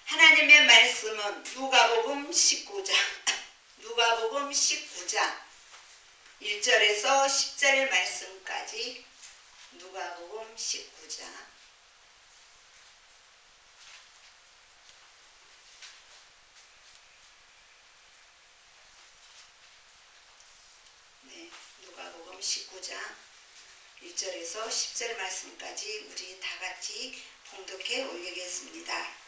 하나님의 말씀은 누가복음 19장 누가복음 19장 1절에서 10절 말씀까지 누가복음 19장 누가복음 19장 1절에서 10절 말씀까지 우리 다같이 봉독해 올리겠습니다.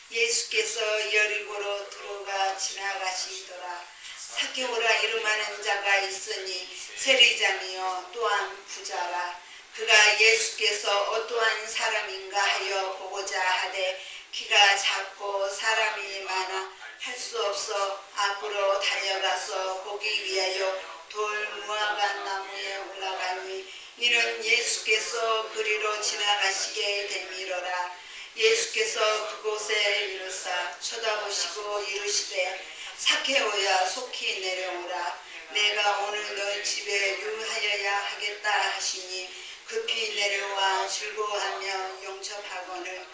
예수께서 여리고로 들어가 지나가시더라. 삭개오라 이름하는 자가 있으니 세리장이요 또한 부자라. 그가 예수께서 어떠한 사람인가 하여 보고자 하되 키가 작고 사람이 많아 할 수 없어 앞으로 달려가서 보기 위하여 돌 무화과 나무에 올라가니 이는 예수께서 그리로 지나가시게 되미러라. 예수께서 그곳에 이르사 쳐다보시고 이르시되 삭개오야 속히 내려오라. 내가 오늘 너희 집에 유하여야 하겠다 하시니 급히 내려와 즐거워하며 영접하거늘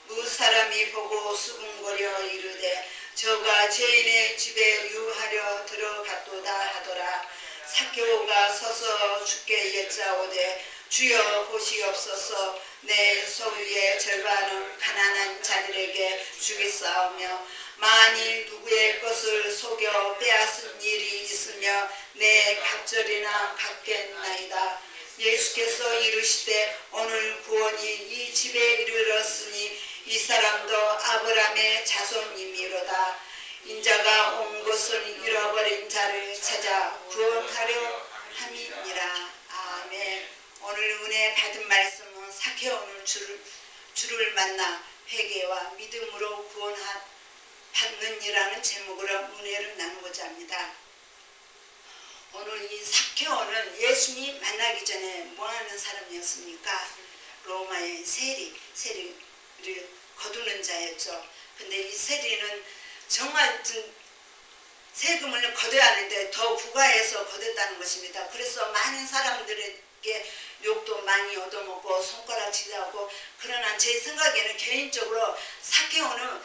무사람이 보고 수군거려 이르되 저가 죄인의 집에 유하려 들어갔도다 하더라. 삭개오가 서서 주께 여짜오되 주여 보시옵소서. 내 소유의 절반은 가난한 자들에게 주겠사오며 만일 누구의 것을 속여 빼앗은 일이 있으며 내 갑절이나 갚겠나이다. 예수께서 이르시되 오늘 구원이 이 집에 이르렀으니 이 사람도 아브라함의 자손이미로다. 인자가 온 것은 잃어버린 자를 찾아 구원하려 함이니라. 아멘. 오늘 은혜 받은 말씀은 삭개오는 주를 만나 회개와 믿음으로 구원받는이라는 제목으로 은혜를 나누고자 합니다. 오늘 이 삭개오는 예수님 만나기 전에 뭐하는 사람이었습니까? 로마의 세리를 거두는 자였죠. 근데 이 세리는 정말 세금을 거둬야 하는데 더 부과해서 거뒀다는 것입니다. 그래서 많은 사람들에게 욕도 많이 얻어먹고 손가락질하고, 그러나 제 생각에는 개인적으로 삭개오는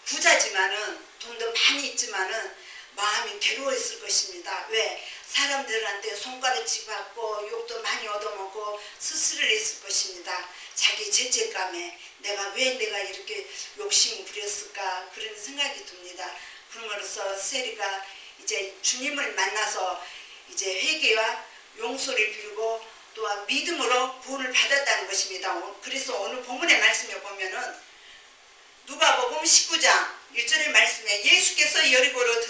부자지만은 돈도 많이 있지만은 마음이 괴로웠을 것입니다. 왜? 사람들한테 손가락질 받고 욕도 많이 얻어먹고 스스로를 했을 것입니다. 자기 죄책감에 내가 이렇게 욕심을 부렸을까 그런 생각이 듭니다. 그러므로써 세리가 이제 주님을 만나서 이제 회개와 용서를 빌고 또한 믿음으로 구원을 받았다는 것입니다. 그래서 오늘 본문의 말씀에 보면은 누가복음 19장 1절의 말씀에 예수께서 여리고로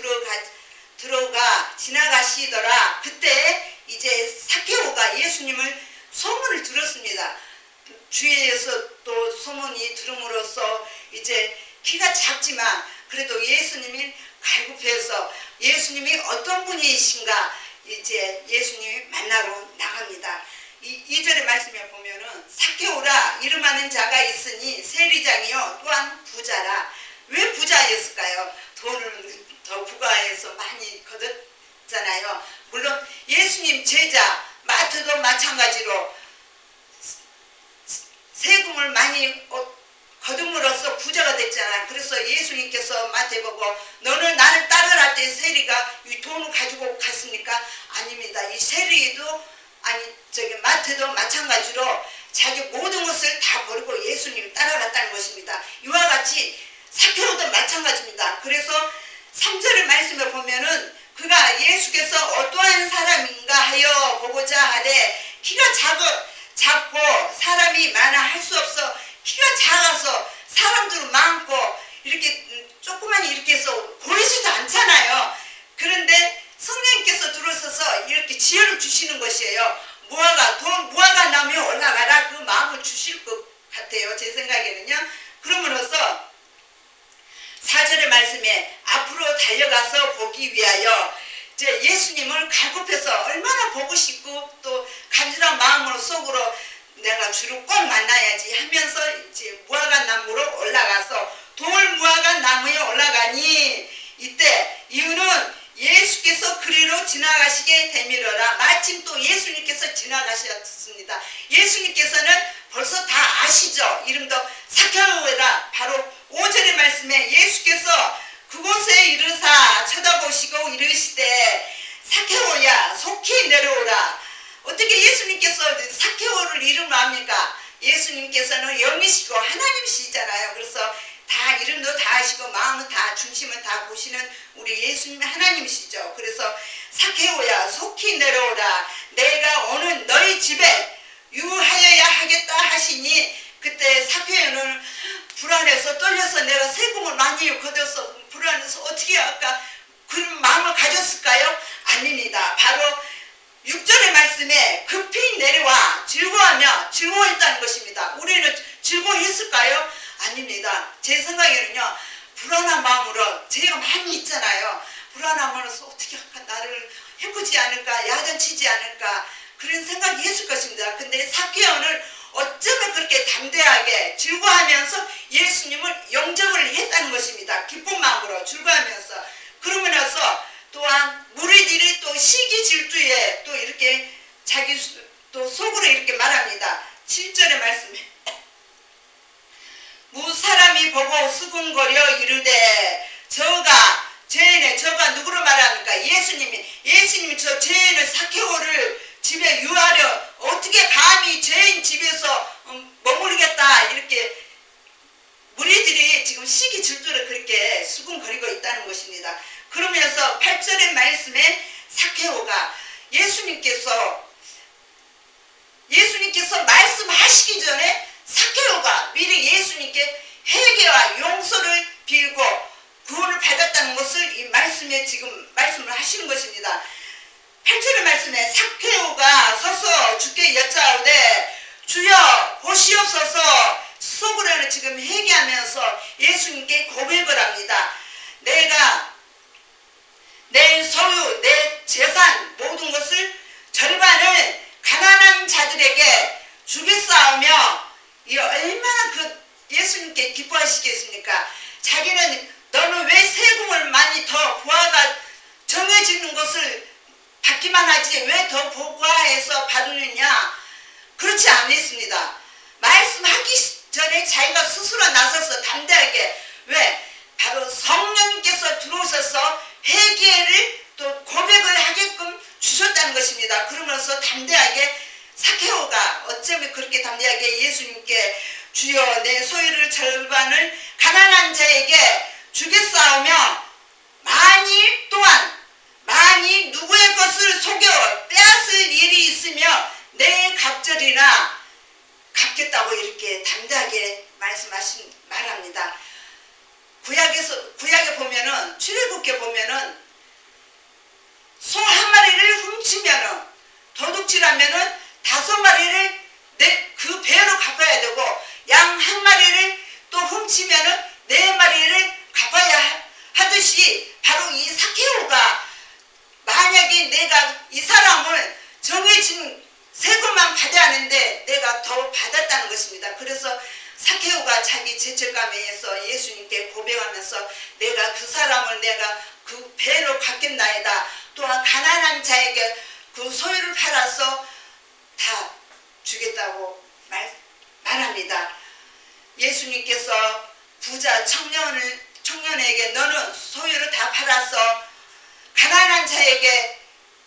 들어가 지나가시더라. 그때 이제 삭개오가 예수님을 소문을 들었습니다. 주위에서 또 소문이 들음으로써 이제 키가 작지만 그래도 예수님이 갈급해서 예수님이 어떤 분이신가 이제 예수님이 만나러 나갑니다. 2절의 말씀에 보면은 삭개오라 이름하는 자가 있으니 세리장이요 또한 부자라. 왜 부자였을까요? 돈을 더 부과해서 많이 거뒀잖아요. 물론 예수님 제자 마태도 마찬가지로 세금을 많이 거둠으로써 부자가 됐잖아요. 그래서 예수님께서 마태 보고 너는 나를 따르라 때 세리가 이 돈을 가지고 갔습니까? 아닙니다. 이 세리도 마태도 마찬가지로 자기 모든 것을 다 버리고 예수님을 따라갔다는 것입니다. 이와 같이 삭개오도 마찬가지입니다. 그래서 3절의 말씀에 보면은 그가 예수께서 어떠한 사람인가 하여 보고자 하되 키가 작고 사람이 많아 할 수 없어. 키가 작아서 사람들은 많고 이렇게 조그만 이렇게 해서 보이지도 않잖아요. 그런데 성령님께서 들어서서 이렇게 지혜를 주시는 것이에요. 무화과 나무에 올라가라 그 마음을 주실 것 같아요. 제 생각에는요. 그러므로써 4절의 말씀에 앞으로 달려가서 보기 위하여 이제 예수님을 갈급해서 얼마나 보고 싶고 또 간절한 마음으로 속으로 내가 주를 꼭 만나야지 하면서 이제 무화과 나무로 올라가서 돌 무화과 나무에 올라가니 이때 이유는 예수께서 그리로 지나가시게 되미러라. 마침 또 예수님께서 지나가셨습니다. 예수님께서는 벌써 다 아시죠? 이름도 삭개오라 바로 5절의 말씀 말씀에 예수께서 그곳에 이르사 쳐다보시고 이르시되 삭개오야 속히 내려오라. 어떻게 예수님께서 삭개오를 이름으로 합니까? 예수님께서는 영이시고 하나님이시잖아요. 그래서 다 이름도 다 아시고 마음은 다 중심을 다 보시는 우리 예수님 하나님이시죠. 그래서 삭개오야 속히 내려오라. 내가 오늘 너희 집에 유하여야 하겠다 하시니 그때 삭개오는 불안해서 떨려서 내가 세금을 많이 거둬서 불안해서 어떻게 할까 그런 마음을 가졌을까요? 아닙니다. 바로 6절의 말씀에 급히 내려와 즐거워하며 즐거워했다는 것입니다. 우리는 즐거워했을까요? 아닙니다. 제 생각에는요, 불안한 마음으로 제가 많이 있잖아요. 불안한 마음으로 어떻게 할까, 나를 해코지 않을까, 야단치지 않을까 그런 생각이 있을 것입니다. 근데 삭개오는 어쩌면 그렇게 담대하게 즐거워하면서 예수님을 영접을 했다는 것입니다. 기쁜 마음으로 즐거워하면서. 그러고 나서 또한 무리들이 또 시기 질투에 또 이렇게 자기 또 속으로 이렇게 말합니다. 7절의 말씀에 무사람이 보고 수군거려 이르되 저가 죄인의 저가 누구로 말합니까? 예수님이 저 죄인을 삭개오를 집에 유하려 어떻게 감히 죄인 집에서 머무르겠다 이렇게 무리들이 지금 시기 질투를 그렇게 수군거리고 있다는 것입니다. 그러면서 8절의 말씀에 삭개오가 예수님께서 말씀하시기 전에 삭개오가 미리 예수님께 회개와 용서를 빌고 구원을 받았다는 것을 이 말씀에 지금 말씀을 하시는 것입니다. 8절의 말씀에 삭개오가 서서 주께 여짜오되 주여 보시옵소서. 속으로는 지금 회개하면서 예수님께 고백을 합니다. 내가 내 소유, 내 재산 모든 것을 절반을 가난한 자들에게 주겠사오며 이 얼마나 그 예수님께 기뻐하시겠습니까? 자기는 너는 왜 세금을 많이 더 부하가 정해지는 것을 받기만 하지 왜 더 부과해서 받느냐? 그렇지 않습니다. 말씀하기 전에 자기가 스스로 나서서 담대하게 왜? 바로 성령님께서 들어오셔서 회개를 또 고백을 하게끔 주셨다는 것입니다. 그러면서 담대하게 삭개오가 어쩌면 그렇게 담대하게 예수님께 주여 내 소유를 절반을 가난한 자에게 주겠사오며 만일 누구의 것을 속여 빼앗을 일이 있으며 내 갑절이나 갚겠다고 이렇게 담대하게 말합니다. 구약에 보면은 출애굽기에 보면은 소 한 마리를 훔치면은 도둑질하면은 5마리를 그 배로 갚아야 되고 양 한 마리를 또 훔치면은 4마리를 갚아야 하듯이 바로 이 삭개오가 만약에 내가 이 사람을 정해진 세금만 받아야 하는데 내가 더 받았다는 것입니다. 그래서 삭개오가 자기 죄책감에 의해서 예수님께 고백하면서 내가 그 사람을 내가 그 배로 갚겠나이다. 또한 가난한 자에게 그 소유를 팔아서 다 주겠다고 말합니다. 예수님께서 부자 청년에게 너는 소유를 다 팔아서 가난한 자에게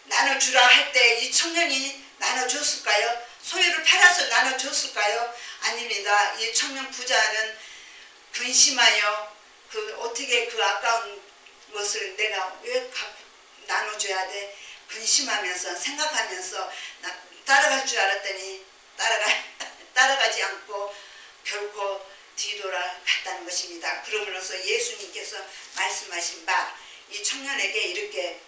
나눠주라 할 때 이 청년이 나눠줬을까요? 소유를 팔아서 나눠줬을까요? 아닙니다. 이 청년 부자는 근심하여 어떻게 그 아까운 것을 내가 왜 나눠줘야 돼? 근심하면서 생각하면서 따라갈 줄 알았더니 따라가지 않고 결코 뒤돌아 갔다는 것입니다. 그러므로서 예수님께서 말씀하신 바 이 청년에게 이렇게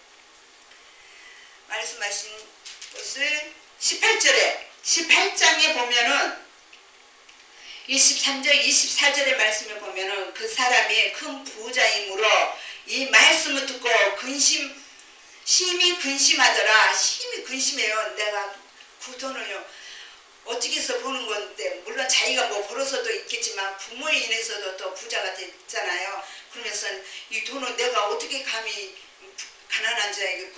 말씀하신 것을 18장에 보면은 23절 24절의 말씀을 보면은 그 사람이 큰 부자이므로 이 말씀을 듣고 심히 근심하더라. 심히 근심해요. 내가 그 돈을요 어떻게 해서 버는 건데 물론 자기가 뭐 벌어서도 있겠지만 부모에 인해서도 또 부자가 됐잖아요. 그러면서 이 돈을 내가 어떻게 감히 가난한 자에게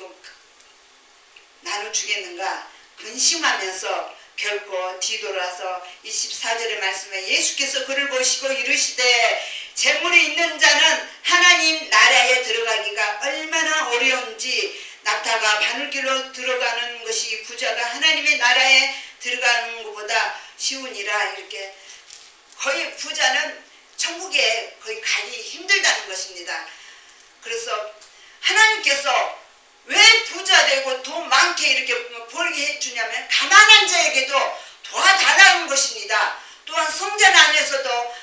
나눠주겠는가 근심하면서 결코 뒤돌아서 24절의 말씀에 예수께서 그를 보시고 이르시되 재물이 있는 자는 하나님 나라에 들어가기가 얼마나 어려운지, 낙타가 바늘길로 들어가는 것이 부자가 하나님의 나라에 들어가는 것보다 쉬우니라. 이렇게 거의 부자는 천국에 거의 가기 힘들다는 것입니다. 그래서 하나님께서 왜 부자 되고 돈 많게 이렇게 벌게 해주냐면 가난한 자에게도 도와달라는 것입니다. 또한 성전 안에서도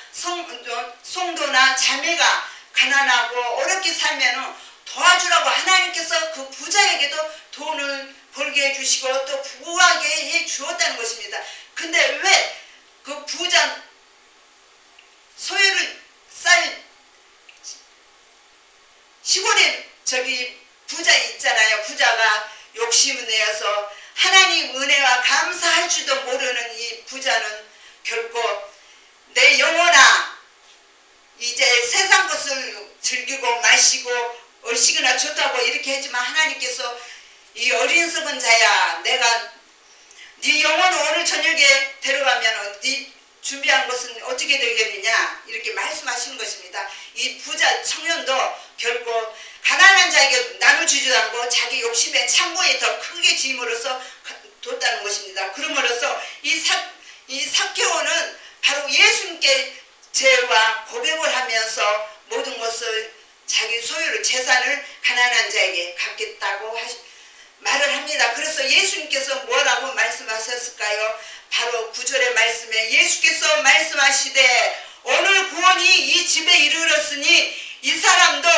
성도나 자매가 가난하고 어렵게 살면 도와주라고 하나님께서 그 부자에게도 돈을 벌게 해주시고 또 부하게 해주었다는 것입니다. 근데 왜 그 부자 소유를 쌓인 시골에 저기 부자 있잖아요. 부자가 욕심을 내어서 하나님 은혜와 감사할 줄도 모르는 이 부자는 결코 내 영혼아 이제 세상 것을 즐기고 마시고 얼씨구나 좋다고 이렇게 했지만 하나님께서 이 어리석은 자야, 내가 네 영혼을 오늘 저녁에 데려가면 네 준비한 것은 어떻게 되겠느냐 이렇게 말씀하시는 것입니다. 이 부자 청년도 결국 가난한 자에게 나눠주지도 않고 자기 욕심의 창고에 더 크게 짐으로써 뒀다는 것입니다. 그러므로써 이 삭개오는 바로 예수님께 죄와 고백을 하면서 모든 것을 자기 소유를 재산을 가난한 자에게 갖겠다고 말을 합니다. 그래서 예수님께서 뭐라고 말씀하셨을까요? 바로 9절의 말씀에 예수께서 말씀하시되 오늘 구원이 이 집에 이르렀으니 이 사람도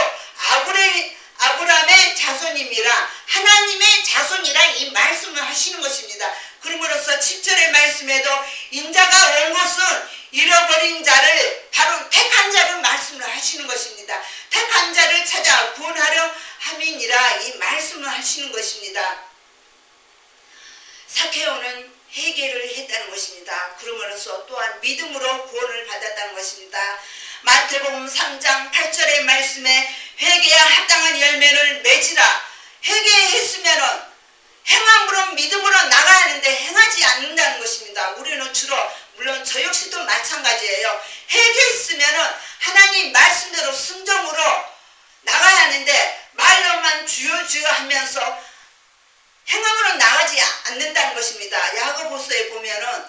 아브라함의 자손임이라, 하나님의 자손이라 이 말씀을 하시는 것입니다. 그러므로써 10절의 말씀에도 인자가 온 것은 잃어버린 자를, 바로 택한 자를 말씀을 하시는 것입니다. 택한 자를 찾아 구원하려 함이니라 이 말씀을 하시는 것입니다. 삭개오는 회개를 했다는 것입니다. 그러므로써 또한 믿음으로 구원을 받았다는 것입니다. 마태복음 3장 8절의 말씀에 회개에 합당한 열매를 맺으라. 회개했으면은 행함으로 믿음으로 나가야 하는데 행하지 않는다는 것입니다. 우리는 주로 물론 저 역시도 마찬가지예요. 회개했으면은 하나님 말씀대로 순종으로 나가야 하는데 말로만 주여 주여 하면서 행함으로 나가지 않는다는 것입니다. 야고보서에 보면은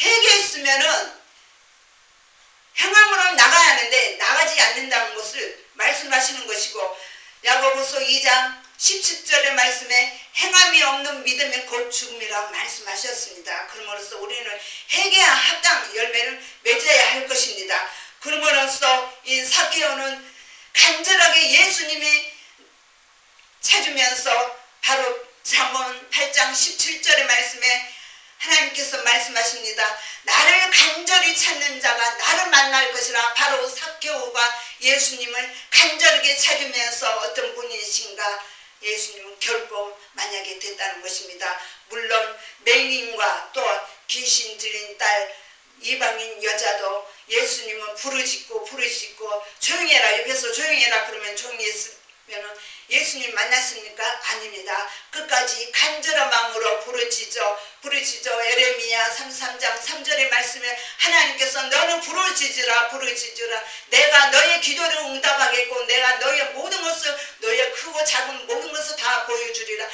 회개했으면은 행함으로 나가야 하는데 나가지 않는다는 것을 말씀하시는 것이고, 야고보서 2장 17절의 말씀에 행함이 없는 믿음은 곧 죽음이라고 말씀하셨습니다. 그러므로써 우리는 회개에 합당 열매를 맺어야 할 것입니다. 그러므로써 이 삭개오는 간절하게 예수님이 찾으면서 바로 잠언 8장 17절의 말씀에 하나님께서 말씀하십니다. 나를 간절히 찾는 자가 나를 만날 것이라. 바로 삭개오가 예수님을 간절하게 찾으면서 어떤 분이신가, 예수님은 결코 만약에 됐다는 것입니다. 물론 맹인과 또 귀신 들린 딸 이방인 여자도 예수님은 부르짖고 조용히 해라, 옆에서 조용히 해라 그러면 조용히 했으면 예수님 만났습니까? 아닙니다. 끝까지 간절한 마음으로 부르짖어 에레미야 33장 3절의 말씀에 하나님께서 너는 부르짖으라 내가 너의 기도를 응답하겠고 내가 너의 모든 것을, 너의 크고 작은 모든 것을 다 보여주리라.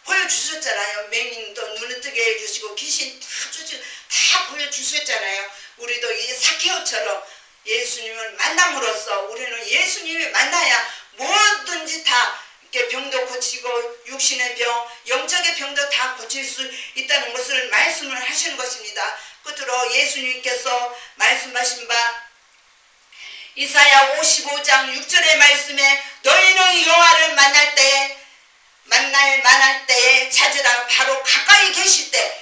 보여주셨잖아요. 맹인도 눈을 뜨게 해주시고 귀신 다 보여주셨잖아요. 우리도 이 삭개오처럼 예수님을 만남으로써 우리는 예수님을 만나야 뭐든지 다 이렇게 병도 고치고 육신의 병, 영적의 병도 다 고칠 수 있다는 것을 말씀을 하시는 것입니다. 끝으로 예수님께서 말씀하신 바 이사야 55장 6절의 말씀에 너희는 여호와를 만날 때에 찾으라. 바로 가까이 계실 때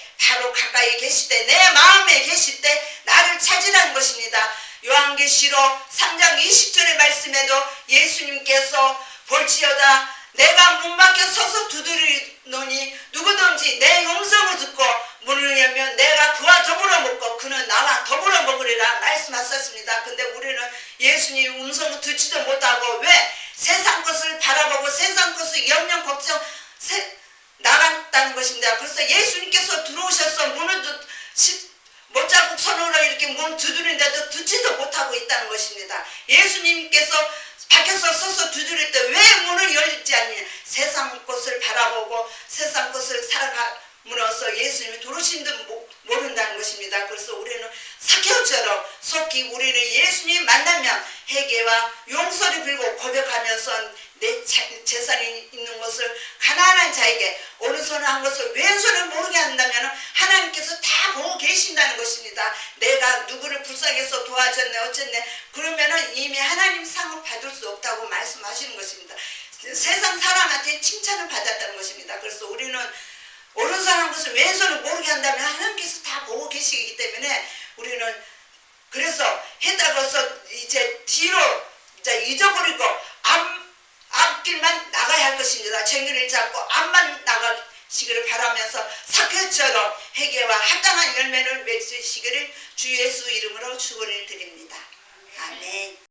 내 마음에 계실 때 나를 찾으라는 것입니다. 요한계시록 3장 20절의 말씀에도 예수님께서 볼지어다 내가 문 밖에 서서 두드리노니 누구든지 내 음성을 듣고 문을 열면 내가 그와 더불어 먹고 그는 나와 더불어 먹으리라 말씀하셨습니다. 근데 우리는 예수님 음성을 듣지도 못하고 왜 세상 것을 바라보고 세상 것을 염려 걱정 나갔다는 것입니다. 그래서 예수님께서 들어오셔서 문을 못자국 손으로 이렇게 문 두드리는데도 듣지도 못하고 있다는 것입니다. 예수님께서 밖에서 서서 두드릴 때 왜 문을 열지 않느냐? 세상 것을 바라보고 세상 것을 살아감으로써 예수님이 들어오신 듯 모른다는 것입니다. 그래서 우리는 사케오처럼 속히 우리는 예수님 만나면 회개와 용서를 빌고 고백하면서 내 재산이 있는 것을 가난한 자에게 오른손을 한 것을 왼손을 모르게 한다면 하나님께서 다 보고 계신다는 것입니다. 내가 누구를 불쌍해서 도와줬네 어쨌네 그러면은 이미 하나님 상을 받을 수 없다고 말씀하시는 것입니다. 세상 사람한테 칭찬을 받았다는 것입니다. 그래서 우리는 오른손 한 것을 왼손을 모르게 한다면 하나님께서 다 보고 계시기 때문에 우리는 그래서 했다고 해서 이제 뒤로 이제 잊어버리고 앞길만 나가야 할 것입니다. 쟁기를 잡고 앞만 나가시기를 바라면서 사케오처럼 회개와 합당한 열매를 맺으시기를 주 예수 이름으로 축원을 드립니다. 아멘.